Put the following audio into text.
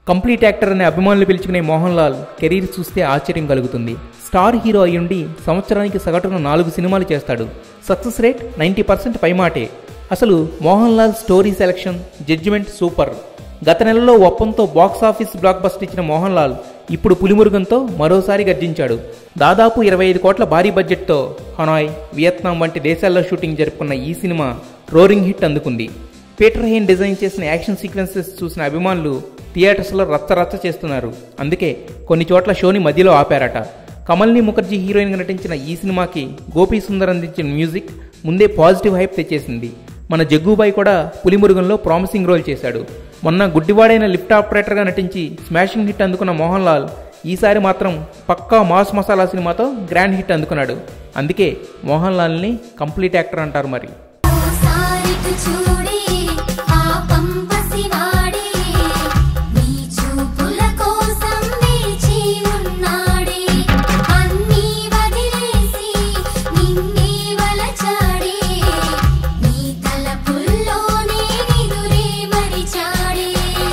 Complete actor అనే అభిమానులు పిలుచుకునే మోహన్ లాల్ కెరీర్ చూస్తే ఆశ్చర్యం కలుగుతుంది. స్టార్ హీరో అయ్యుండి సంవత్సరానికి సగటున 4 సినిమాలు చేస్తాడు. సక్సెస్ రేట్ 90% పైమాటే. అసలు Mohanlal story selection, judgement super. గత నెలలో ఒప్పంతో బాక్సాఫీస్ బ్లాక్ బస్టర్ ఇచ్చిన మోహన్ లాల్ ఇప్పుడు పులిమురుగంతో మరోసారి గర్జించాడు. దాదాపు 25 కోట్ల భారీ బడ్జెట్తో హనాయ్, వియత్నాం వంటి దేశాల్లో షూటింగ్ జరుపుకున్న ఈ సినిమా రోరింగ్ హిట్ అందుకుంది. పీటర్ హెయిన్ డిజైన్ చేసిన యాక్షన్ సీక్వెన్సెస్ చూసిన అభిమానులు థియేటర్స్లో రచ్చరచ్చ చేస్తున్నారు. అందుకే కొన్ని చోట్ల షోని మధ్యలో ఆపారట. కమల్ని ముఖర్జీ హీరోయిన్గా నటించిన ఈ సినిమాకి గోపీ సుందర్ అందించిన మ్యూజిక్ ముందే పాజిటివ్ హైప్ తెచ్చేసింది. మన జగ్గుబాయ్ కూడా పులిమురుగంలో ప్రామిసింగ్ రోల్ చేశాడు. మొన్న గుడ్డివాడైన లిఫ్ట్ ఆపరేటర్గా నటించి స్మాషింగ్ హిట్ అందుకున్న మోహన్ లాల్ ఈసారి మాత్రం పక్కా మాస్ మసాలా సినిమాతో గ్రాండ్ హిట్ అందుకున్నాడు. అందుకే మోహన్ లాల్ని కంప్లీట్ యాక్టర్ అంటారు. మరి